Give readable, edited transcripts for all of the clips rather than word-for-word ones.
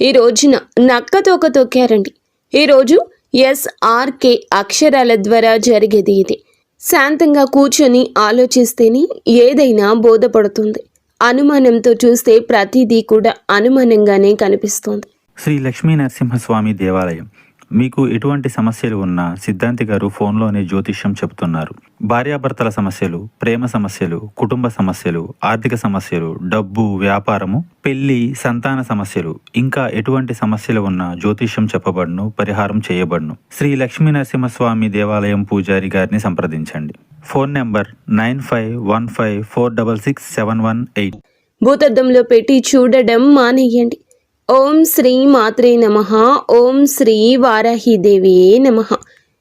ఈ రోజున నక్కతోక తొక్కారండి. ఈరోజు SRK అక్షరాల ద్వారా జరిగేది ఇది. శాంతంగా కూర్చొని ఆలోచిస్తేనే ఏదైనా బోధపడుతుంది. అనుమానంతో చూస్తే ప్రతిదీ కూడా అనుమానంగానే కనిపిస్తోంది. శ్రీ లక్ష్మీ నరసింహస్వామి దేవాలయం. మీకు ఎటువంటి సమస్యలు ఉన్నా సిద్ధాంతి గారు ఫోన్లోనే జ్యోతిష్యం చెబుతున్నారు. భార్యాభర్తల సమస్యలు, ప్రేమ సమస్యలు, కుటుంబ సమస్యలు, ఆర్థిక సమస్యలు, డబ్బు, వ్యాపారము, పెళ్లి, సంతాన సమస్యలు, ఇంకా ఎటువంటి సమస్యలు ఉన్నా జ్యోతిష్యం చెప్పబడును, పరిహారం చేయబడును. శ్రీ లక్ష్మీ నరసింహస్వామి దేవాలయం పూజారి గారిని సంప్రదించండి. Phone number 9515466718. భూతద్దంలో పెట్టి చూడడం మానేయండి. ఓం శ్రీ మాత్రే నమః. ఓం శ్రీ వారాహిదేవి నమః.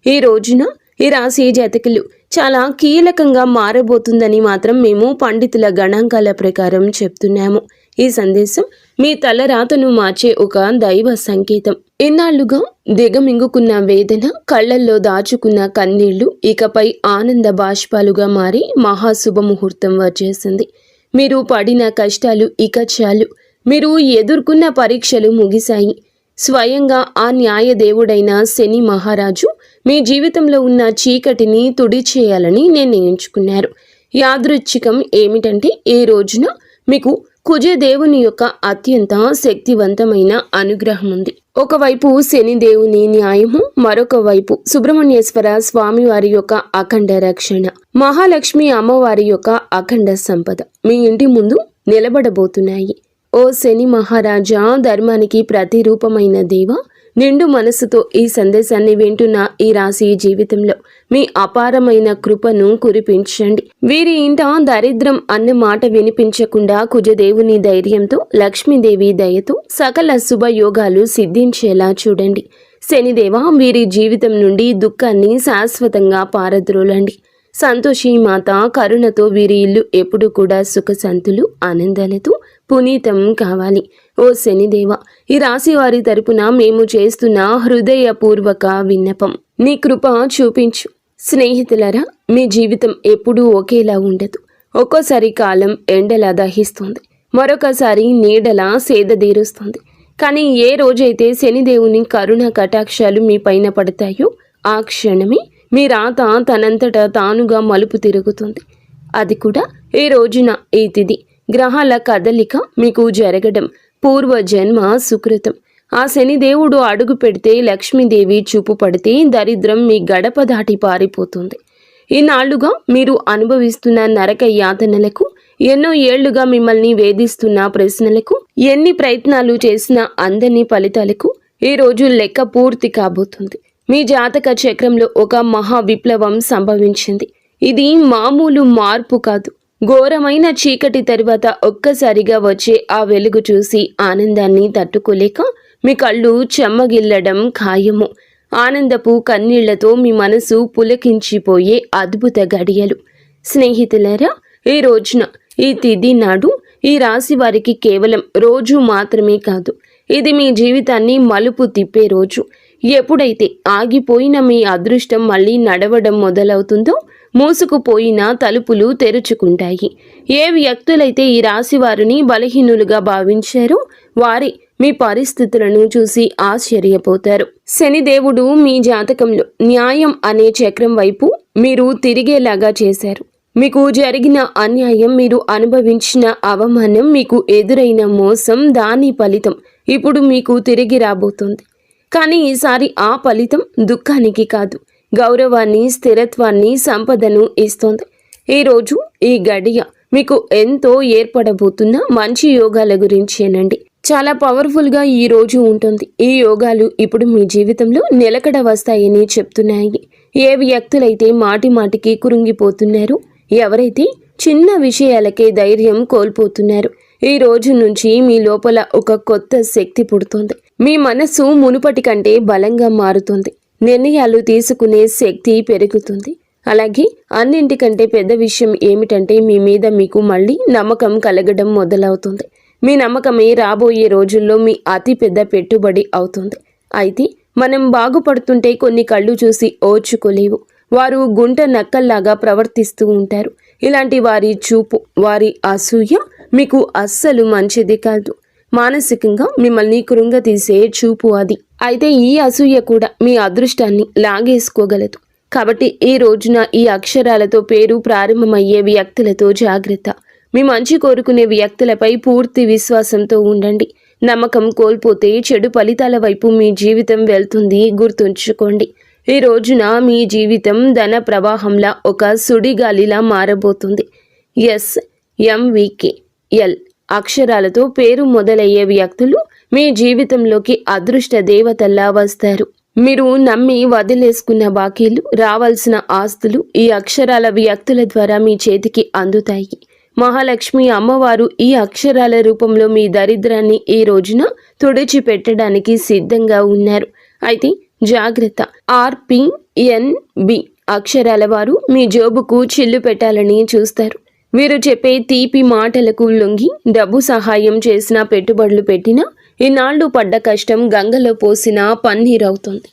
ఈ రోజున ఈ రాశి జాతకులు చాలా కీలకంగా మారబోతుందని మాత్రం మేము పండితుల గణాంకాల ప్రకారం చెప్తున్నాము. ఈ సందేశం మీ తలరాతను మార్చే ఒక దైవ సంకేతం. ఇన్నాళ్లుగా దిగమింగుకున్న వేదన, కళ్లల్లో దాచుకున్న కన్నీళ్లు ఇకపై ఆనంద బాష్పాలుగా మారి మహాశుభముహూర్తం వచ్చేసింది. మీరు పడిన కష్టాలు ఇక చాలు. మీరు ఎదుర్కొన్న పరీక్షలు ముగిశాయి. స్వయంగా ఆ న్యాయదేవుడైన శని మహారాజు మీ జీవితంలో ఉన్న చీకటిని తుడిచేయాలని నిర్ణయించుకున్నారు. యాదృచ్ఛికం ఏమిటంటే ఈ రోజున మీకు కుజదేవుని యొక్క అత్యంత శక్తివంతమైన అనుగ్రహం ఉంది. ఒకవైపు శనిదేవుని న్యాయము, మరొక వైపు సుబ్రహ్మణ్యేశ్వర స్వామివారి యొక్క అఖండ రక్షణ, మహాలక్ష్మి అమ్మవారి యొక్క అఖండ సంపద మీ ఇంటి ముందు నిలబడబోతున్నాయి. ఓ శని మహారాజా, ధర్మానికి ప్రతిరూపమైన దేవ, నిండు మనసుతో ఈ సందేశాన్ని వింటున్న ఈ రాశి జీవితంలో మీ అపారమైన కృపను కురిపించండి. వీరి ఇంట దరిద్రం అన్న మాట వినిపించకుండా కుజదేవుని ధైర్యంతో, లక్ష్మీదేవి దయతో సకల శుభయోగాలు సిద్ధించేలా చూడండి. శనిదేవ, వీరి జీవితం నుండి దుఃఖాన్ని శాశ్వతంగా పారద్రోలండి. సంతోషి మాత కరుణతో వీరి ఇల్లు ఎప్పుడు కూడా సుఖశాంతులు, ఆనందాలతో పునీతం కావాలి. ఓ శనిదేవ, ఈ రాశి వారి తరపున మేము చేస్తున్న హృదయపూర్వక విన్నపం, నీ కృప చూపించు. స్నేహితులరా, మీ జీవితం ఎప్పుడూ ఒకేలా ఉండదు. ఒక్కోసారి కాలం ఎండలా దహిస్తుంది, మరొకసారి నీడలా సేదదీరుస్తుంది. కానీ ఏ రోజైతే శనిదేవుని కరుణ కటాక్షాలు మీ పైన పడతాయో ఆ క్షణమే మీ రాత తనంతటా తానుగా మలుపు తిరుగుతుంది. అది కూడా ఈ రోజున, ఈ తిథి, గ్రహాల కదలిక మీకు జరగడం పూర్వజన్మ సుకృతం. ఆ శనిదేవుడు అడుగు పెడితే, లక్ష్మీదేవి చూపు పడితే దరిద్రం మీ గడప దాటి పారిపోతుంది. ఈనాళ్లుగా మీరు అనుభవిస్తున్న నరక యాతనలకు, ఎన్నో ఏళ్లుగా మిమ్మల్ని వేధిస్తున్న ప్రశ్నలకు, ఎన్ని ప్రయత్నాలు చేసినా అందని ఫలితాలకు ఈ రోజు లెక్క పూర్తి కాబోతుంది. మీ జాతక చక్రంలో ఒక మహా విప్లవం సంభవించింది. ఇది మామూలు మార్పు కాదు. ఘోరమైన చీకటి తరువాత ఒక్కసారిగా వచ్చే ఆ వెలుగు చూసి ఆనందాన్ని తట్టుకోలేక మీ కళ్ళు చెమ్మగిల్లడం ఖాయము. ఆనందపు కన్నీళ్లతో మీ మనసు పులకించిపోయే అద్భుత గడియలు. స్నేహితులారా, ఈ రోజున, ఈ తిథి నాడు ఈ రాశి వారికి కేవలం రోజు మాత్రమే కాదు, ఇది మీ జీవితాన్ని మలుపు తిప్పే రోజు. ఎప్పుడైతే ఆగిపోయిన మీ అదృష్టం మళ్ళీ నడవడం మొదలవుతుందో, మూసుకుపోయిన తలుపులు తెరుచుకుంటాయి. ఏ వ్యక్తులైతే ఈ రాశి వారిని బలహీనులుగా భావించారో వారే మీ పరిస్థితులను చూసి ఆశ్చర్యపోతారు. శనిదేవుడు మీ జాతకంలో న్యాయం అనే చక్రం వైపు మీరు తిరిగేలాగా చేశారు. మీకు జరిగిన అన్యాయం, మీరు అనుభవించిన అవమానం, మీకు ఎదురైన మోసం, దాని ఫలితం ఇప్పుడు మీకు తిరిగి రాబోతుంది. కానీ ఈసారి ఆ ఫలితం దుఃఖానికి కాదు, గౌరవాన్ని, స్థిరత్వాన్ని, సంపదను ఇస్తోంది. ఈరోజు, ఈ గడియ మీకు ఎంతో ఏర్పడబోతున్న మంచి యోగాల గురించేనండి. చాలా పవర్ఫుల్గా ఈ రోజు ఉంటుంది. ఈ యోగాలు ఇప్పుడు మీ జీవితంలో నిలకడ వస్తాయని చెప్తున్నాయి. ఏ వ్యక్తులైతే మాటి మాటికి కురుంగిపోతున్నారో, ఎవరైతే చిన్న విషయాలకే ధైర్యం కోల్పోతున్నారు, ఈ రోజు నుంచి మీ లోపల ఒక కొత్త శక్తి పుడుతోంది. మీ మనసు మునుపటి కంటే బలంగా మారుతుంది. నిర్ణయాలు తీసుకునే శక్తి పెరుగుతుంది. అలాగే అన్నింటికంటే పెద్ద విషయం ఏమిటంటే, మీ మీద మీకు మళ్ళీ నమ్మకం కలగడం మొదలవుతుంది. మీ నమ్మకమే రాబోయే రోజుల్లో మీ అతి పెద్ద పెట్టుబడి అవుతుంది. అయితే మనం బాగుపడుతుంటే కొన్ని కళ్ళు చూసి ఓర్చుకోలేవు. వారు గుంట నక్కల్లాగా ప్రవర్తిస్తూ ఉంటారు. ఇలాంటి వారి చూపు, వారి అసూయ మీకు అస్సలు మంచిది కాదు. మానసికంగా మిమ్మల్ని కృంగతీసే చూపు అది. అయితే ఈ అసూయ కూడా మీ అదృష్టాన్ని లాగేసుకోగలదు. కాబట్టి ఈ రోజున ఈ అక్షరాలతో పేరు ప్రారంభమయ్యే వ్యక్తులతో జాగ్రత్త. మీ మంచి కోరుకునే వ్యక్తులపై పూర్తి విశ్వాసంతో ఉండండి. నమ్మకం కోల్పోతే చెడు ఫలితాల వైపు మీ జీవితం వెళ్తుంది, గుర్తుంచుకోండి. ఈ రోజున మీ జీవితం ధన ప్రవాహంలా ఒక సుడిగాలిలా మారబోతుంది. SMVKL అక్షరాలతో పేరు మొదలయ్యే వ్యక్తులు మీ జీవితంలోకి అదృష్ట దేవతల్లా వస్తారు. మీరు నమ్మి వదిలేసుకున్న బాకీలు, రావాల్సిన ఆస్తులు ఈ అక్షరాల వ్యక్తుల ద్వారా మీ చేతికి అందుతాయి. మహాలక్ష్మి అమ్మవారు ఈ అక్షరాల రూపంలో మీ దరిద్రాన్ని ఈ రోజున తుడిచిపెట్టడానికి సిద్ధంగా ఉన్నారు. అయితే జాగ్రత్త. RPNB అక్షరాల వారు మీ జోబుకు చిల్లు పెట్టాలని చూస్తారు. వీరు చెప్పే తీపి మాటలకు లొంగి డబ్బు సహాయం చేసినా, పెట్టుబడులు పెట్టినా ఇన్నాళ్లు పడ్డ కష్టం గంగలో పోసిన పన్నీరవుతుంది.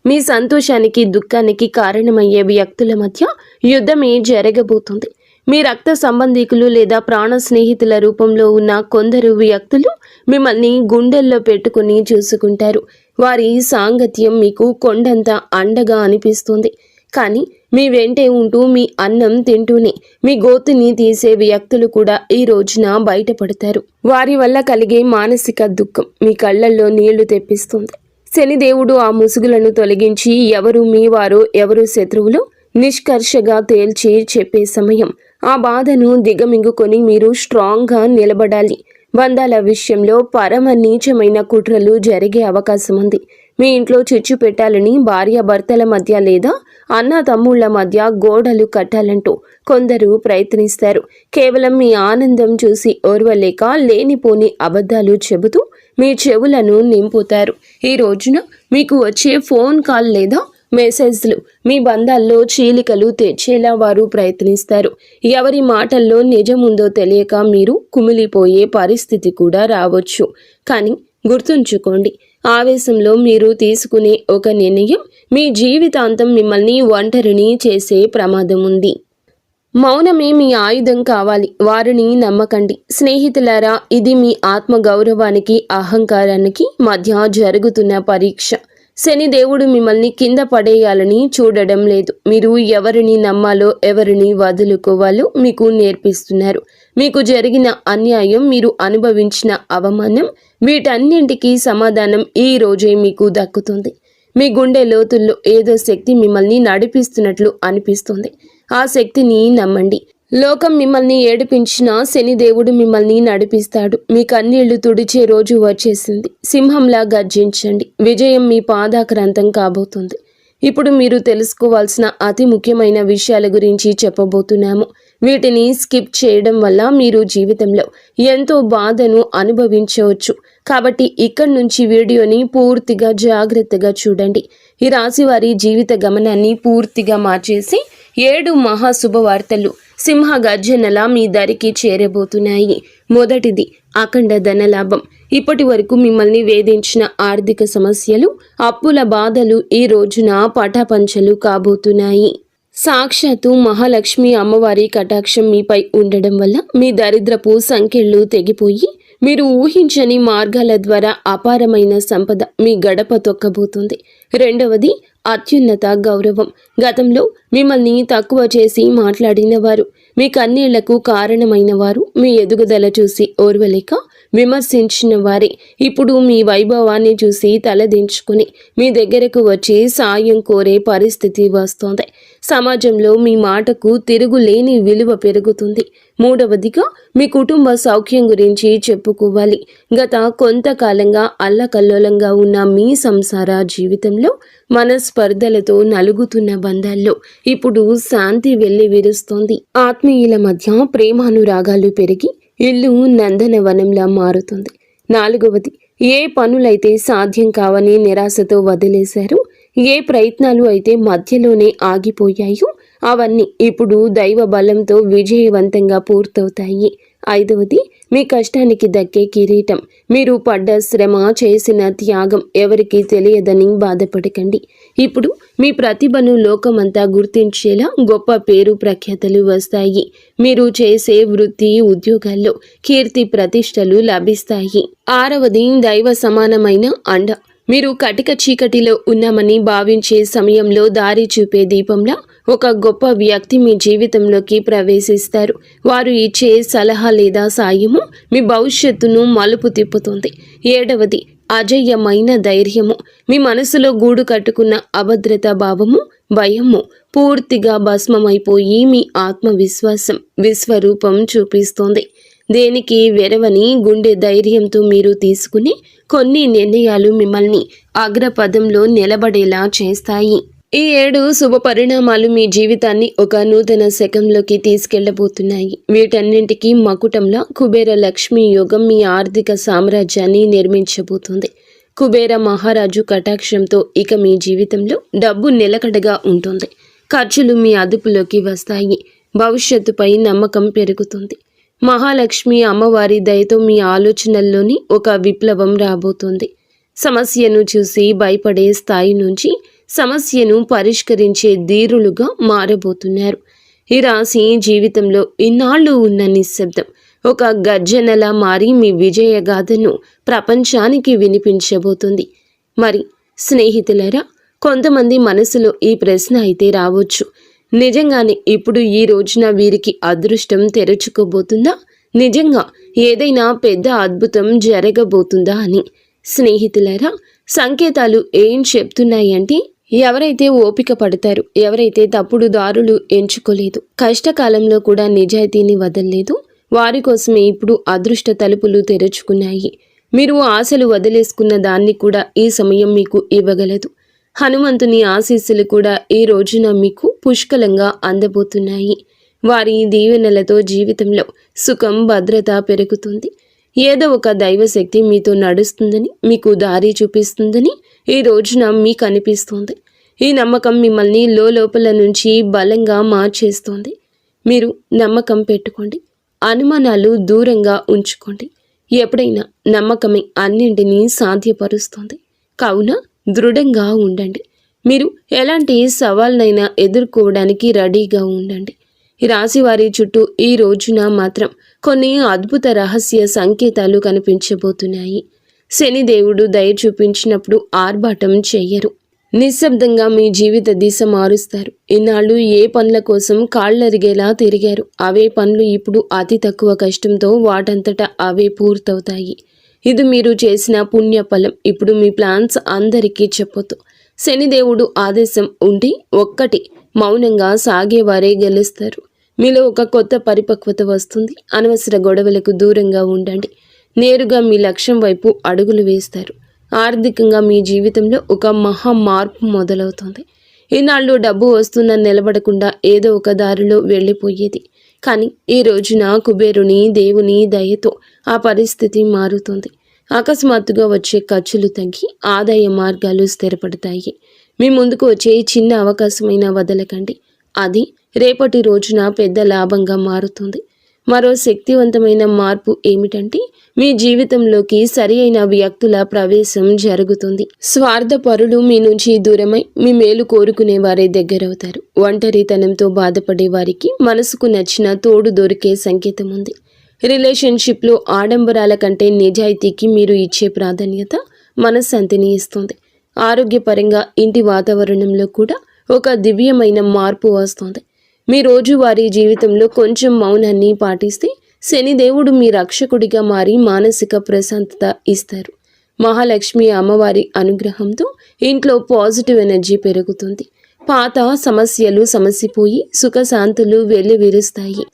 మీ సంతోషానికి, దుఃఖానికి కారణమయ్యే వ్యక్తుల మధ్య యుద్ధమే జరగబోతుంది. మీ రక్త సంబంధికులు లేదా ప్రాణ స్నేహితుల రూపంలో ఉన్న కొందరు వ్యక్తులు మిమ్మల్ని గుండెల్లో పెట్టుకుని చూసుకుంటారు. వారి సాంగత్యం మీకు కొండంత అండగా అనిపిస్తుంది. కానీ మీ వెంటే ఉంటూ మీ అన్నం తింటూనే మీ గోతుని తీసే వ్యక్తులు కూడా ఈ రోజున బయటపడతారు. వారి వల్ల కలిగే మానసిక దుఃఖం మీ కళ్ళల్లో నీళ్లు తెప్పిస్తుంది. శనిదేవుడు ఆ ముసుగులను తొలగించి ఎవరు మీ వారో ఎవరు శత్రువులో నిష్కర్షగా తేల్చి చెప్పే సమయం. ఆ బాధను దిగమింగుకొని మీరు స్ట్రాంగ్గా నిలబడాలి. బంధాల విషయంలో పరమ నీచమైన కుట్రలు జరిగే అవకాశం ఉంది. మీ ఇంట్లో చిచ్చు పెట్టాలని భార్యాభర్తల మధ్య లేదా అన్న తమ్ముళ్ల మధ్య గోడలు కట్టాలంటూ కొందరు ప్రయత్నిస్తారు. కేవలం మీ ఆనందం చూసి ఓర్వలేక లేనిపోని అబద్ధాలు చెబుతూ మీ చెవులను నింపుతారు. ఈ రోజున మీకు వచ్చే ఫోన్ కాల్ లేదా మెసేజ్లు మీ బంధాల్లో చీలికలు తెచ్చేలా వారు ప్రయత్నిస్తారు. ఎవరి మాటల్లో నిజముందో తెలియక మీరు కుమిలిపోయే పరిస్థితి కూడా రావచ్చు. కానీ గుర్తుంచుకోండి, ఆవేశంలో మీరు తీసుకునే ఒక నిర్ణయం మీ జీవితాంతం మిమ్మల్ని ఒంటరిని చేసే ప్రమాదం ఉంది. మౌనమే మీ ఆయుధం కావాలి. వారిని నమ్మకండి. స్నేహితులారా, ఇది మీ ఆత్మగౌరవానికి, అహంకారానికి మధ్య జరుగుతున్న పరీక్ష. శనిదేవుడు మిమ్మల్ని కింద పడేయాలని చూడడం లేదు. మీరు ఎవరిని నమ్మాలో, ఎవరిని వదులుకోవాలో మీకు నేర్పిస్తున్నారు. మీకు జరిగిన అన్యాయం, మీరు అనుభవించిన అవమానం, వీటన్నింటికీ సమాధానం ఈ రోజే మీకు దక్కుతుంది. మీ గుండె లోతుల్లో ఏదో శక్తి మిమ్మల్ని నడిపిస్తున్నట్లు అనిపిస్తుంది. ఆ శక్తిని నమ్మండి. లోకం మిమ్మల్ని ఏడిపించినా శనిదేవుడు మిమ్మల్ని నడిపిస్తాడు. మీ కన్నీళ్లు తుడిచే రోజు వచ్చేసింది. సింహంలా గర్జించండి. విజయం మీ పాదాక్రాంతం కాబోతుంది. ఇప్పుడు మీరు తెలుసుకోవాల్సిన అతి ముఖ్యమైన విషయాల గురించి చెప్పబోతున్నాము. వీటిని స్కిప్ చేయడం వల్ల మీరు జీవితంలో ఎంతో బాధను అనుభవించవచ్చు. కాబట్టి ఇక్కడి నుంచి వీడియోని పూర్తిగా జాగ్రత్తగా చూడండి. ఈ రాశి వారి జీవిత గమనాన్ని పూర్తిగా మార్చేసి 7 మహాశుభవార్తలు సింహ గర్జనలా మీ దరికి చేరబోతున్నాయి. మొదటిది అఖండ ధనలాభం. ఇప్పటి వరకు మిమ్మల్ని వేధించిన ఆర్థిక సమస్యలు, అప్పుల బాధలు ఈ రోజున పటాపంచలు కాబోతున్నాయి. సాక్షాత్తు మహాలక్ష్మి అమ్మవారి కటాక్షం మీపై ఉండడం వల్ల మీ దరిద్రపు సంకెళ్ళు తెగిపోయి మీరు ఊహించని మార్గాల ద్వారా అపారమైన సంపద మీ గడప తొక్కబోతుంది. రెండవది అత్యున్నత గౌరవం. గతంలో మిమ్మల్ని తక్కువ చేసి మాట్లాడిన వారు, మీ కన్నీళ్లకు కారణమైన వారు, మీ ఎదుగుదల చూసి ఓర్వలేక విమర్శించిన వారే ఇప్పుడు మీ వైభవాన్ని చూసి తలదించుకుని మీ దగ్గరకు వచ్చి సాయం కోరే పరిస్థితి వస్తోంది. సమాజంలో మీ మాటకు తిరుగులేని విలువ పెరుగుతుంది. మూడవదిగా మీ కుటుంబ సౌఖ్యం గురించి చెప్పుకోవాలి. గత కొంతకాలంగా అల్లకల్లోలంగా ఉన్న మీ సంసార జీవితంలో మనస్పర్ధలతో నలుగుతున్న బంధాల్లో ఇప్పుడు శాంతి వెళ్లి విరుస్తోంది. ఆత్మీయుల మధ్య ప్రేమానురాగాలు పెరిగి ఇల్లు నందనవనంలా మారుతుంది. నాలుగవది, ఏ పనులైతే సాధ్యం కావని నిరాశతో వదిలేశారో, ఏ ప్రయత్నాలు అయితే మధ్యలోనే ఆగిపోయాయో అవన్నీ ఇప్పుడు దైవ బలంతో విజయవంతంగా పూర్తవుతాయి. ఐదవది, మీ కష్టానికి దక్కే కిరీటం. మీరు పడ్డ శ్రమ, చేసిన త్యాగం ఎవరికీ తెలియదని బాధపడకండి. ఇప్పుడు మీ ప్రతిభను లోకమంతా గుర్తించేలా గొప్ప పేరు ప్రఖ్యాతలు వస్తాయి. మీరు చేసే వృత్తి, ఉద్యోగాల్లో కీర్తి ప్రతిష్టలు లభిస్తాయి. 6వది దైవ సమానమైన అండ. మీరు కటిక చీకటిలో ఉన్నామని భావించే సమయంలో దారి చూపే దీపంలా ఒక గొప్ప వ్యక్తి మీ జీవితంలోకి ప్రవేశిస్తారు. వారు ఇచ్చే సలహా లేదా సాయము మీ భవిష్యత్తును మలుపు తిప్పుతుంది. 7వది అజేయమైన ధైర్యము. మీ మనసులో గూడు కట్టుకున్న అభద్రతా భావము, భయము పూర్తిగా భస్మమైపోయి మీ ఆత్మవిశ్వాసం విశ్వరూపం చూపిస్తోంది. దేనికి వెరవని గుండె ధైర్యంతో మీరు తీసుకునే కొన్ని నిర్ణయాలు మిమ్మల్ని అగ్రపదంలో నిలబడేలా చేస్తాయి. ఈ 7 శుభ పరిణామాలు మీ జీవితాన్ని ఒక నూతన శకంలోకి తీసుకెళ్లబోతున్నాయి. వీటన్నింటికీ మకుటంలా కుబేర లక్ష్మీ యోగం మీ ఆర్థిక సామ్రాజ్యాన్ని నిర్మించబోతుంది. కుబేర మహారాజు కటాక్షంతో ఇక మీ జీవితంలో డబ్బు నిలకడగా ఉంటుంది. ఖర్చులు మీ అదుపులోకి వస్తాయి. భవిష్యత్తుపై నమ్మకం పెరుగుతుంది. మహాలక్ష్మి అమ్మవారి దయతో మీ ఆలోచనల్లోని ఒక విప్లవం రాబోతుంది. సమస్యను చూసి భయపడే స్థాయి నుంచి సమస్యను పరిష్కరించే ధీరులుగా మారబోతున్నారు. ఈ రాశి జీవితంలో ఇన్నాళ్ళు ఉన్న నిశ్శబ్దం ఒక గర్జనలా మారి మీ విజయగాథను ప్రపంచానికి వినిపించబోతుంది. మరి స్నేహితులరా, కొంతమంది మనసులో ఈ ప్రశ్న అయితే రావచ్చు, నిజంగానే ఇప్పుడు ఈ రోజున వీరికి అదృష్టం తెరుచుకోబోతుందా? నిజంగా ఏదైనా పెద్ద అద్భుతం జరగబోతుందా అని. స్నేహితులారా, సంకేతాలు ఏం చెప్తున్నాయంటే, ఎవరైతే ఓపిక పడతారు, ఎవరైతే తప్పుడు దారులు ఎంచుకోలేదు, కష్టకాలంలో కూడా నిజాయితీని వదలలేదు, వారి కోసమే ఇప్పుడు అదృష్ట తలుపులు తెరుచుకున్నాయి. మీరు ఆశలు వదిలేసుకున్న దాన్ని కూడా ఈ సమయం మీకు ఇవ్వగలదు. హనుమంతుని ఆశీస్సులు కూడా ఈ రోజున మీకు పుష్కలంగా అందబోతున్నాయి. వారి దీవెనలతో జీవితంలో సుఖం, భద్రత పెరుగుతుంది. ఏదో ఒక దైవశక్తి మీతో నడుస్తుందని, మీకు దారి చూపిస్తుందని ఈ రోజున మీకు అనిపిస్తుంది. ఈ నమ్మకం మిమ్మల్ని లోపల నుంచి బలంగా మార్చేస్తుంది. మీరు నమ్మకం పెట్టుకోండి. అనుమానాలు దూరంగా ఉంచుకోండి. ఎప్పుడైనా నమ్మకమే అన్నింటినీ సాధ్యపరుస్తుంది. కావున దృఢంగా ఉండండి. మీరు ఎలాంటి సవాల్నైనా ఎదుర్కోవడానికి రెడీగా ఉండండి. ఈ రాశి వారి చుట్టూ ఈ రోజున మాత్రం కొన్ని అద్భుత రహస్య సంకేతాలు కనిపించబోతున్నాయి. శనిదేవుడు దయ చూపించినప్పుడు ఆర్భాటం చెయ్యరు. నిశ్శబ్దంగా మీ జీవిత దిశ మారుస్తారు. ఇన్నాళ్ళు ఏ పనుల కోసం కాళ్ళరిగేలా తిరిగారు, అవే పనులు ఇప్పుడు అతి తక్కువ కష్టంతో వాటంతటా అవే పూర్తవుతాయి. ఇది మీరు చేసిన పుణ్యఫలం. ఇప్పుడు మీ ప్లాన్స్ అందరికీ చెప్పొద్దు. శనిదేవుడు ఆదేశం ఉండి ఒక్కటి మౌనంగా సాగేవారే గెలుస్తారు. మీలో ఒక కొత్త పరిపక్వత వస్తుంది. అనవసర గొడవలకు దూరంగా ఉండండి. నేరుగా మీ లక్ష్యం వైపు అడుగులు వేస్తారు. ఆర్థికంగా మీ జీవితంలో ఒక మహా మార్పు మొదలవుతుంది. ఈనాళ్ళు డబ్బు వస్తున్న నిలబడకుండా ఏదో ఒక దారిలో వెళ్ళిపోయేది. కానీ ఈ రోజున కుబేరుని దేవుని దయతో ఆ పరిస్థితి మారుతుంది. అకస్మాత్తుగా వచ్చే ఖర్చులు తగ్గి ఆదాయ మార్గాలు స్థిరపడతాయి. మీ ముందుకు వచ్చే చిన్న అవకాశమైనా వదలకండి. అది రేపటి రోజున పెద్ద లాభంగా మారుతుంది. మరో శక్తివంతమైన మార్పు ఏమిటంటే, మీ జీవితంలోకి సరి అయిన వ్యక్తుల ప్రవేశం జరుగుతుంది. స్వార్థపరులు మీ నుంచి దూరమై మీ మేలు కోరుకునే వారే దగ్గరవుతారు. ఒంటరితనంతో బాధపడే వారికి మనసుకు నచ్చిన తోడు దొరికే సంకేతం ఉంది. రిలేషన్షిప్లో ఆడంబరాల కంటే నిజాయితీకి మీరు ఇచ్చే ప్రాధాన్యత మనశ్శాంతిని ఇస్తుంది. ఆరోగ్యపరంగా ఇంటి వాతావరణంలో కూడా ఒక దివ్యమైన మార్పు వస్తుంది. మీ రోజువారీ జీవితంలో కొంచెం మౌనాన్ని పాటిస్తే శనిదేవుడు మీ రక్షకుడిగా మారి మానసిక ప్రశాంతత ఇస్తారు. మహాలక్ష్మి అమ్మవారి అనుగ్రహంతో ఇంట్లో పాజిటివ్ ఎనర్జీ పెరుగుతుంది. పాత సమస్యలు సమసిపోయి సుఖశాంతులు వెల్లివిరుస్తాయి.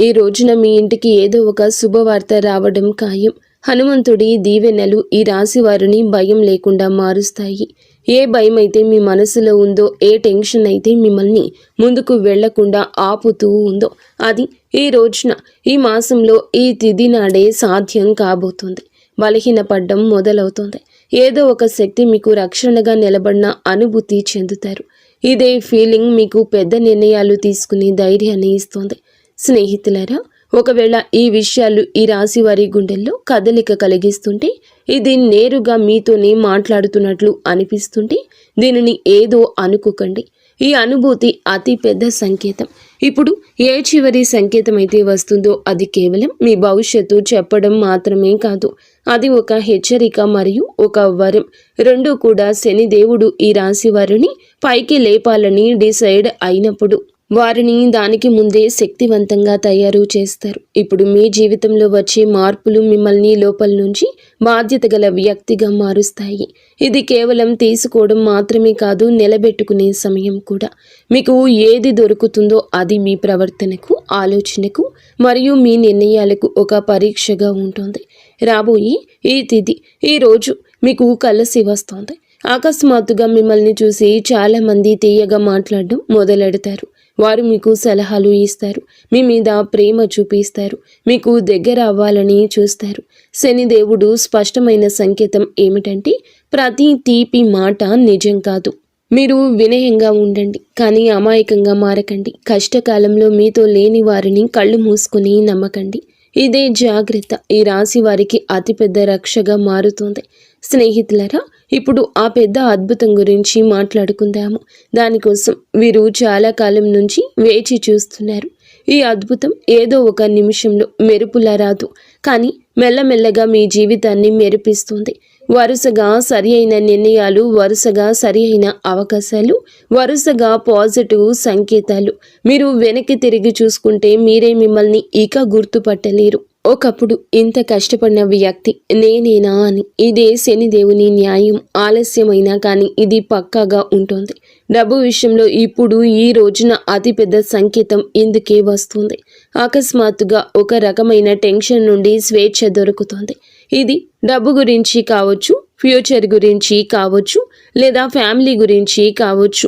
ఈ రోజున మీ ఇంటికి ఏదో ఒక శుభవార్త రావడం ఖాయం. హనుమంతుడి దీవెనలు ఈ రాశి వారిని భయం లేకుండా మారుస్తాయి. ఏ భయం అయితే మీ మనసులో ఉందో, ఏ టెన్షన్ అయితే మిమ్మల్ని ముందుకు వెళ్లకుండా ఆపుతూ ఉందో, అది ఈ రోజున, ఈ మాసంలో, ఈ తిథి నాడే సాధ్యం కాబోతుంది. బలహీనపడ్డం మొదలవుతుంది. ఏదో ఒక శక్తి మీకు రక్షణగా నిలబడిన అనుభూతి చెందుతారు. ఇదే ఫీలింగ్ మీకు పెద్ద నిర్ణయాలు తీసుకునే ధైర్యాన్ని ఇస్తుంది. స్నేహితులారా, ఒకవేళ ఈ విషయాలు ఈ రాశి వారి గుండెల్లో కదలిక కలిగిస్తుంటే, ఇది నేరుగా మీతోనే మాట్లాడుతున్నట్లు అనిపిస్తుంటే దీనిని ఏదో అనుకోకండి. ఈ అనుభూతి అతి పెద్ద సంకేతం. ఇప్పుడు ఏ చివరి సంకేతం అయితే వస్తుందో అది కేవలం మీ భవిష్యత్తు చెప్పడం మాత్రమే కాదు, అది ఒక హెచ్చరిక మరియు ఒక వరం. రెండూ కూడా శనిదేవుడు ఈ రాశి వారిని పైకి లేపాలని డిసైడ్ అయినప్పుడు వారిని దానికి ముందే శక్తివంతంగా తయారు చేస్తారు. ఇప్పుడు మీ జీవితంలో వచ్చే మార్పులు మిమ్మల్ని లోపల నుంచి బాధ్యత గల వ్యక్తిగా మారుస్తాయి. ఇది కేవలం తీసుకోవడం మాత్రమే కాదు, నిలబెట్టుకునే సమయం కూడా. మీకు ఏది దొరుకుతుందో అది మీ ప్రవర్తనకు, ఆలోచనకు మరియు మీ నిర్ణయాలకు ఒక పరీక్షగా ఉంటుంది. రాబోయే ఈ తిథి, ఈ రోజు మీకు కలిసి వస్తుంది. అకస్మాత్తుగా మిమ్మల్ని చూసి చాలామంది తీయగా మాట్లాడడం మొదలెడతారు. వారు మీకు సలహాలు ఇస్తారు, మీ మీద ప్రేమ చూపిస్తారు, మీకు దగ్గర అవ్వాలని చూస్తారు. శనిదేవుడు స్పష్టమైన సంకేతం ఏమిటంటే, ప్రతి తీపి మాట నిజం కాదు. మీరు వినయంగా ఉండండి, కానీ అమాయకంగా మారకండి. కష్టకాలంలో మీతో లేని వారిని కళ్ళు మూసుకొని నమ్మకండి. ఇదే జాగ్రత్త ఈ రాశి వారికి అతిపెద్ద రక్షగా మారుతుంది. స్నేహితులరా, ఇప్పుడు ఆ పెద్ద అద్భుతం గురించి మాట్లాడుకుందాము. దానికోసం వీరు చాలా కాలం నుంచి వేచి చూస్తున్నారు. ఈ అద్భుతం ఏదో ఒక నిమిషంలో మెరుపులా రాదు, కానీ మెల్లమెల్లగా మీ జీవితాన్ని మెరిపిస్తుంది. వరుసగా సరి అయిన నిర్ణయాలు, వరుసగా సరి అయిన అవకాశాలు, వరుసగా పాజిటివ్ సంకేతాలు. మీరు వెనక్కి తిరిగి చూసుకుంటే మీరే మిమ్మల్ని ఇక గుర్తుపట్టలేరు. ఒకప్పుడు ఇంత కష్టపడిన వ్యక్తి నేనేనా అని. ఇదే శనిదేవుని న్యాయం. ఆలస్యమైనా కానీ ఇది పక్కాగా ఉంటుంది. డబ్బు విషయంలో ఇప్పుడు ఈ రోజున అతిపెద్ద సంకేతం ఇందుకే వస్తుంది. అకస్మాత్తుగా ఒక రకమైన టెన్షన్ నుండి స్వేచ్ఛ దొరుకుతుంది. ఇది డబ్బు గురించి కావచ్చు, ఫ్యూచర్ గురించి కావచ్చు, లేదా ఫ్యామిలీ గురించి కావచ్చు.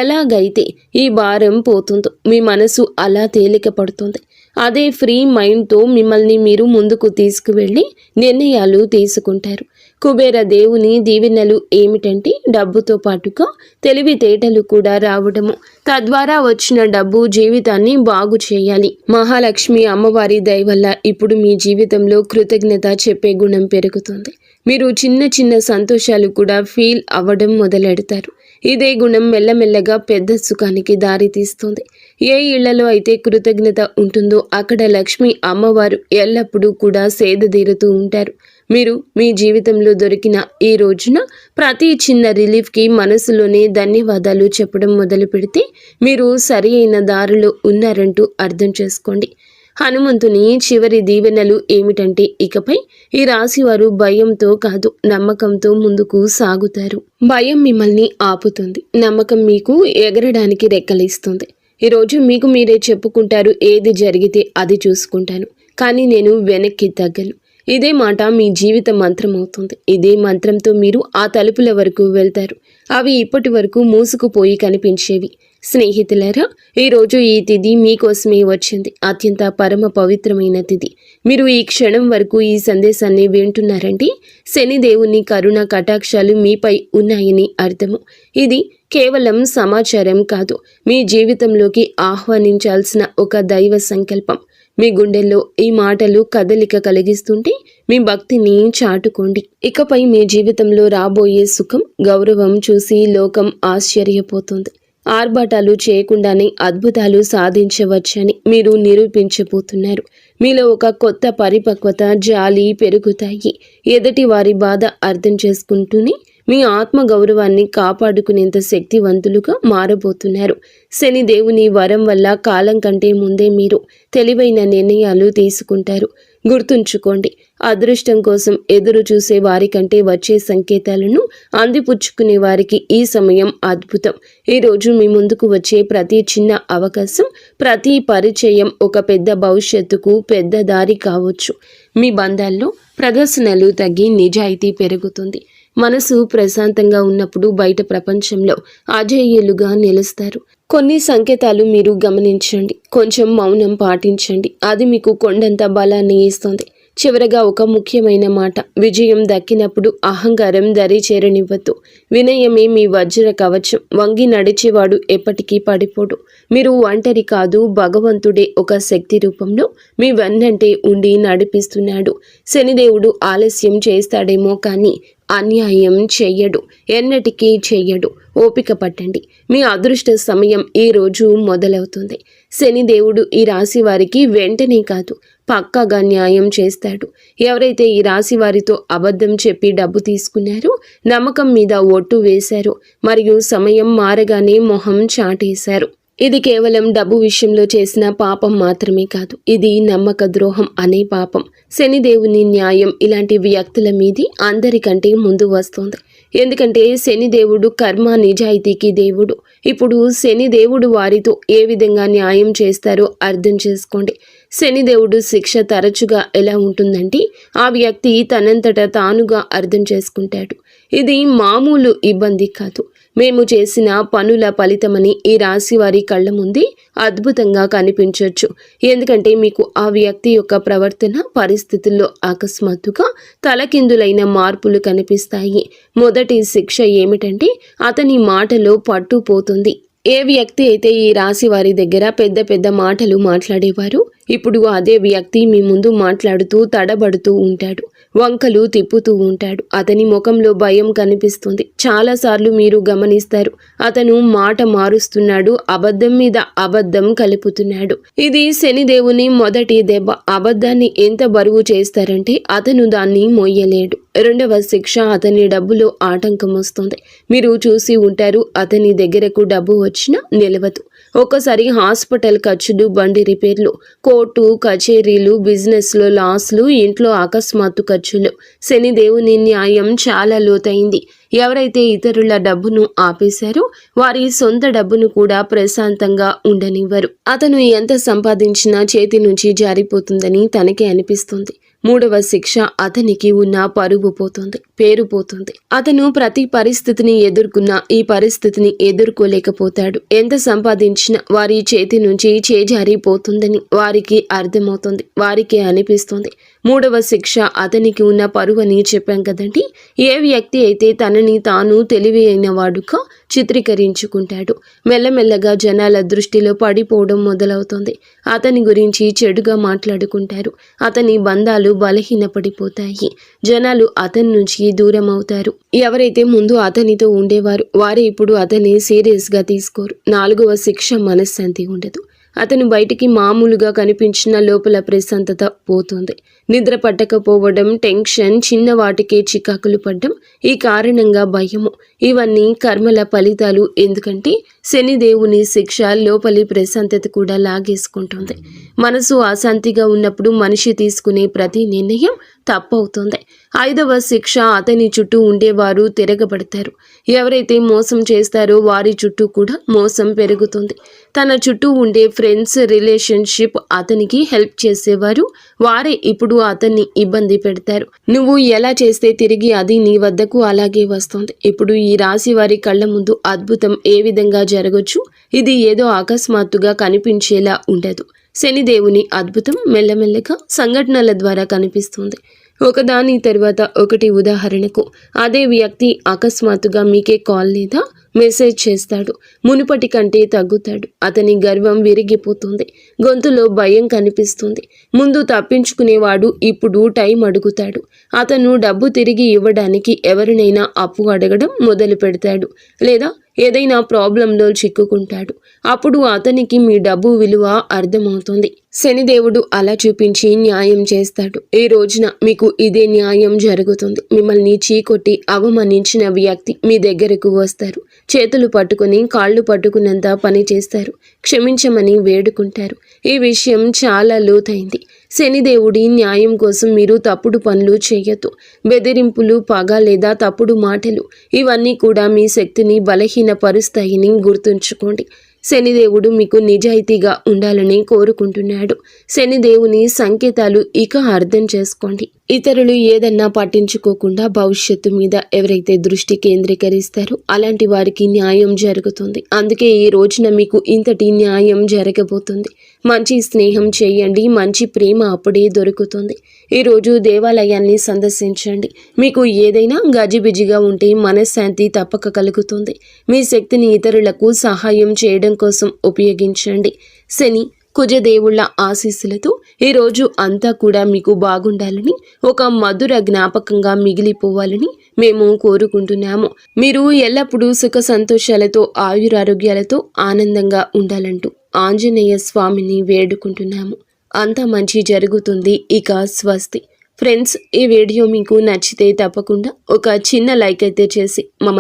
ఎలాగైతే ఈ భారం పోతుందో మీ మనసు అలా తేలిక పడుతుంది. అదే ఫ్రీ మైండ్తో మిమ్మల్ని మీరు ముందుకు తీసుకువెళ్ళి నిర్ణయాలు తీసుకుంటారు. కుబేర దేవుని దీవెనలు ఏమిటంటే, డబ్బుతో పాటుగా తెలివితేటలు కూడా రావడము. తద్వారా వచ్చిన డబ్బు జీవితాన్ని బాగు చేయాలి. మహాలక్ష్మి అమ్మవారి దయ వల్ల ఇప్పుడు మీ జీవితంలో కృతజ్ఞత చెప్పే గుణం పెరుగుతుంది. మీరు చిన్న చిన్న సంతోషాలు కూడా ఫీల్ అవ్వడం మొదలెడతారు. ఇదే గుణం మెల్లమెల్లగా పెద్ద సుఖానికి దారితీస్తుంది. ఏ ఇళ్లలో అయితే కృతజ్ఞత ఉంటుందో అక్కడ లక్ష్మి అమ్మవారు ఎల్లప్పుడూ కూడా సేదతీరుతూ ఉంటారు. మీరు మీ జీవితంలో దొరికిన ఈ రోజున ప్రతి చిన్న రిలీఫ్కి మనసులోనే ధన్యవాదాలు చెప్పడం మొదలు పెడితే మీరు సరి అయిన దారిలో ఉన్నారంటూ అర్థం చేసుకోండి. హనుమంతుని చివరి దీవెనలు ఏమిటంటే, ఇకపై ఈ రాశివారు భయంతో కాదు, నమ్మకంతో ముందుకు సాగుతారు. భయం మిమ్మల్ని ఆపుతుంది, నమ్మకం మీకు ఎగరడానికి రెక్కలిస్తుంది. ఈరోజు మీకు మీరే చెప్పుకుంటారు, ఏది జరిగితే అది చూసుకుంటాను, కానీ నేను వెనక్కి తగ్గను. ఇదే మాట మీ జీవిత మంత్రం అవుతుంది. ఇదే మంత్రంతో మీరు ఆ తలుపుల వరకు వెళ్తారు. అవి ఇప్పటి వరకు మూసుకుపోయి కనిపించేవి. స్నేహితులారా, ఈరోజు ఈ తిథి మీకోసమే వచ్చింది. అత్యంత పరమ పవిత్రమైన తిథి. మీరు ఈ క్షణం వరకు ఈ సందేశాన్ని వింటున్నారంటే శనిదేవుని కరుణ కటాక్షాలు మీపై ఉన్నాయని అర్థము. ఇది కేవలం సమాచారం కాదు, మీ జీవితంలోకి ఆహ్వానించాల్సిన ఒక దైవ సంకల్పం. మీ గుండెల్లో ఈ మాటలు కదలిక కలిగిస్తుంటే మీ భక్తిని చాటుకోండి. ఇకపై మీ జీవితంలో రాబోయే సుఖం, గౌరవం చూసి లోకం ఆశ్చర్యపోతుంది. ఆర్భాటాలు చేయకుండానే అద్భుతాలు సాధించవచ్చని మీరు నిరూపించబోతున్నారు. మీలో ఒక కొత్త పరిపక్వత, జాలి పెరుగుతాయి. ఎదుటి వారి బాధ అర్థం చేసుకుంటూనే మీ ఆత్మగౌరవాన్ని కాపాడుకునేంత శక్తివంతులుగా మారబోతున్నారు. శనిదేవుని వరం వల్ల కాలం కంటే ముందే మీరు తెలివైన నిర్ణయాలు తీసుకుంటారు. గుర్తుంచుకోండి, అదృష్టం కోసం ఎదురు చూసే వారికంటే వచ్చే సంకేతాలను అందిపుచ్చుకునే వారికి ఈ సమయం అద్భుతం. ఈరోజు మీ ముందుకు వచ్చే ప్రతి చిన్న అవకాశం, ప్రతి పరిచయం ఒక పెద్ద భవిష్యత్తుకు పెద్ద దారి కావచ్చు. మీ బంధాల్లో ప్రదర్శనలు తగ్గి నిజాయితీ పెరుగుతుంది. మనసు ప్రశాంతంగా ఉన్నప్పుడు బయట ప్రపంచంలో అజేయులుగా నిలుస్తారు. కొన్ని సంకేతాలు మీరు గమనించండి, కొంచెం మౌనం పాటించండి. అది మీకు కొండంత బలాన్ని ఇస్తుంది. చివరగా ఒక ముఖ్యమైన మాట, విజయం దక్కినప్పుడు అహంకారం దరి చేరనివ్వద్దు. వినయమే మీ వజ్ర కవచం. వంగి నడిచేవాడు ఎప్పటికీ పడిపోడు. మీరు ఒంటరి కాదు, భగవంతుడే ఒక శక్తి రూపంలో మీ వెన్నంటే ఉండి నడిపిస్తున్నాడు. శనిదేవుడు ఆలస్యం చేస్తాడేమో కానీ అన్యాయం చెయ్యడు, ఎన్నటికీ చెయ్యడు. ఓపిక పట్టండి, మీ అదృష్ట సమయం ఈ రోజు మొదలవుతుంది. శనిదేవుడు ఈ రాశి వారికి వెంటనే కాదు, పక్కాగా న్యాయం చేస్తాడు. ఎవరైతే ఈ రాశి వారితో అబద్ధం చెప్పి డబ్బు తీసుకున్నారో, నమ్మకం మీద ఒట్టు వేశారో, మరియు సమయం మారగానే మొహం చాటేశారు, ఇది కేవలం డబ్బు విషయంలో చేసిన పాపం మాత్రమే కాదు, ఇది నమ్మక ద్రోహం అనే పాపం. శనిదేవుని న్యాయం ఇలాంటి వ్యక్తుల మీది అందరికంటే ముందు వస్తుంది. ఎందుకంటే శనిదేవుడు కర్మ నిజాయితీకి దేవుడు. ఇప్పుడు శనిదేవుడు వారితో ఏ విధంగా న్యాయం చేస్తారో అర్థం చేసుకోండి. శనిదేవుడు శిక్ష తరచుగా ఎలా ఉంటుందంటే, ఆ వ్యక్తి తనంతట తానుగా అర్థం చేసుకుంటాడు. ఇది మామూలు ఇబ్బంది కాదు, మేము చేసిన పనుల ఫలితమని ఈ రాశి వారి కళ్ళ ముందే అద్భుతంగా కనిపించవచ్చు. ఎందుకంటే మీకు ఆ వ్యక్తి యొక్క ప్రవర్తన పరిస్థితుల్లో అకస్మాత్తుగా తలకిందులైన మార్పులు కనిపిస్తాయి. మొదటి శిక్ష ఏమిటంటే, అతని మాటలో పట్టుపోతుంది. ఏ వ్యక్తి అయితే ఈ రాశి వారి దగ్గర పెద్ద పెద్ద మాటలు మాట్లాడేవారు, ఇప్పుడు అదే వ్యక్తి మీ ముందు మాట్లాడుతూ తడబడుతూ ఉంటాడు, వంకలు తిప్పుతూ ఉంటాడు. అతని ముఖంలో భయం కనిపిస్తుంది. చాలాసార్లు మీరు గమనిస్తారు, అతను మాట మారుస్తున్నాడు, అబద్ధం మీద అబద్ధం కలుపుతున్నాడు. ఇది శనిదేవుని మొదటి దెబ్బ. అబద్ధాన్ని ఎంత బరువు చేస్తారంటే అతను దాన్ని మోయలేడు. రెండవ శిక్ష, అతని డబ్బులో ఆటంకం వస్తుంది. మీరు చూసి ఉంటారు, అతని దగ్గరకు డబ్బు వచ్చినా నిలవదు. ఒక్కసారి హాస్పిటల్ ఖర్చులు, బండి రిపేర్లు, కోర్టు కచేరీలు, బిజినెస్లో లాస్లు, ఇంట్లో అకస్మాత్తు ఖర్చులు. శనిదేవుని న్యాయం చాలా లోతైంది. ఎవరైతే ఇతరుల డబ్బును ఆపేశారో వారి సొంత డబ్బును కూడా ప్రశాంతంగా ఉండనివ్వరు. అతను ఎంత సంపాదించినా చేతి నుంచి జారిపోతుందని తనకే అనిపిస్తుంది. మూడవ శిక్ష, అతనికి ఉన్న పరువు పోతుంది, పేరు పోతుంది. అతను ప్రతి పరిస్థితిని ఎదుర్కొన్నా ఈ పరిస్థితిని ఎదుర్కోలేకపోతాడు. ఎంత సంపాదించినా వారి చేతి నుంచి చేజారిపోతుందని వారికి అర్థమవుతుంది, వారికి అనిపిస్తుంది. మూడవ శిక్ష, అతనికి ఉన్న పరువు అని చెప్పాం కదండి. ఏ వ్యక్తి అయితే తనని తాను తెలివి అయిన వాడుగా చిత్రీకరించుకుంటాడు, మెల్లమెల్లగా జనాల దృష్టిలో పడిపోవడం మొదలవుతుంది. అతని గురించి చెడుగా మాట్లాడుకుంటారు, అతని బంధాలు బలహీనపడిపోతాయి, జనాలు అతని నుంచి దూరం అవుతారు. ఎవరైతే ముందు అతనితో ఉండేవారు వారే ఇప్పుడు అతన్ని సీరియస్గా తీసుకోరు. నాలుగవ శిక్ష, మనశ్శాంతి ఉండదు. అతను బయటికి మామూలుగా కనిపించిన లోపల ప్రశాంతత పోతుంది. నిద్ర పట్టకపోవడం, టెన్షన్, చిన్న వాటికే చికాకులు పడ్డం, ఈ కారణంగా భయము, ఇవన్నీ కర్మల ఫలితాలు. ఎందుకంటే శనిదేవుని శిక్ష లోపలి ప్రశాంతత కూడా లాగేసుకుంటుంది. మనసు అశాంతిగా ఉన్నప్పుడు మనిషి తీసుకునే ప్రతి నిర్ణయం తప్పవుతుంది. ఐదవ శిక్ష, అతని చుట్టూ ఉండేవారు తిరగబడతారు. ఎవరైతే మోసం చేస్తారో వారి చుట్టూ కూడా మోసం పెరుగుతుంది. తన చుట్టూ ఉండే ఫ్రెండ్స్, రిలేషన్షిప్, అతనికి హెల్ప్ చేసేవారు వారే ఇప్పుడు అతన్ని ఇబ్బంది పెడతారు. నువ్వు ఎలా చేస్తే తిరిగి అది నీ వద్దకు అలాగే వస్తుంది. ఇప్పుడు ఈ రాశి వారి కళ్ళ ముందు అద్భుతం ఏ విధంగా జరగచ్చు, ఇది ఏదో అకస్మాత్తుగా కనిపించేలా ఉండదు. శనిదేవుని అద్భుతం మెల్లమెల్లగా సంఘటనల ద్వారా కనిపిస్తుంది, ఒకదాని తర్వాత ఒకటి. ఉదాహరణకు, అదే వ్యక్తి అకస్మాత్తుగా మీకే కాల్ లేదా మెసేజ్ చేస్తాడు. మునుపటి కంటే తగ్గుతాడు. అతని గర్వం విరిగిపోతుంది, గొంతులో భయం కనిపిస్తుంది. ముందు తప్పించుకునేవాడు ఇప్పుడు టైం అడుగుతాడు. అతను డబ్బు తిరిగి ఇవ్వడానికి ఎవరినైనా అప్పు అడగడం మొదలు పెడతాడు, లేదా ఏదైనా ప్రాబ్లంలో చిక్కుకుంటాడు. అప్పుడు అతనికి మీ డబ్బు విలువ అర్థమవుతుంది. శనిదేవుడు అలా చూపించి న్యాయం చేస్తాడు. ఈ రోజున మీకు ఇదే న్యాయం జరుగుతుంది. మిమ్మల్ని చీకొట్టి అవమానించిన వ్యక్తి మీ దగ్గరకు వస్తారు. చేతులు పట్టుకుని కాళ్ళు పట్టుకున్నంత పని చేస్తారు. క్షమించమని వేడుకుంటారు. ఈ విషయం చాలా లోతైంది. శనిదేవుడి న్యాయం కోసం మీరు తప్పుడు పనులు చేయొద్దు. బెదిరింపులు, పగ లేదా తప్పుడు మాటలు, ఇవన్నీ కూడా మీ శక్తిని బలహీనపరుస్తాయని గుర్తుంచుకోండి. శనిదేవుడు మీకు నిజాయితీగా ఉండాలని కోరుకుంటున్నాడు. శనిదేవుని సంకేతాలు ఇక అర్థం చేసుకోండి. ఇతరులు ఏదన్నా పట్టించుకోకుండా భవిష్యత్తు మీద ఎవరైతే దృష్టి కేంద్రీకరిస్తారో అలాంటి వారికి న్యాయం జరుగుతుంది. అందుకే ఈ రోజున మీకు ఇంతటి న్యాయం జరగబోతుంది. మంచి స్నేహం చేయండి, మంచి ప్రేమ అప్పుడే దొరుకుతుంది. ఈరోజు దేవాలయాన్ని సందర్శించండి. మీకు ఏదైనా గజిబిజిగా ఉంటే మనశ్శాంతి తప్పక కలుగుతుంది. మీ శక్తిని ఇతరులకు సహాయం చేయడం కోసం ఉపయోగించండి. శని కుజదేవుళ్ల ఆశీస్సులతో ఈరోజు అంతా కూడా మీకు బాగుండాలని, ఒక మధుర జ్ఞాపకంగా మిగిలిపోవాలని మేము కోరుకుంటున్నాము. మీరు ఎల్లప్పుడూ సుఖ సంతోషాలతో ఆయురారోగ్యాలతో ఆనందంగా ఉండాలంటూ ఆంజనేయ స్వామిని వేడుకుంటున్నాము. అంతా మంచి జరుగుతుంది. ఇక స్వస్తి. ఫ్రెండ్స్, ఈ వీడియో మీకు నచ్చితే తప్పకుండా ఒక చిన్న లైక్ అయితే చేసి మమ్మల్ని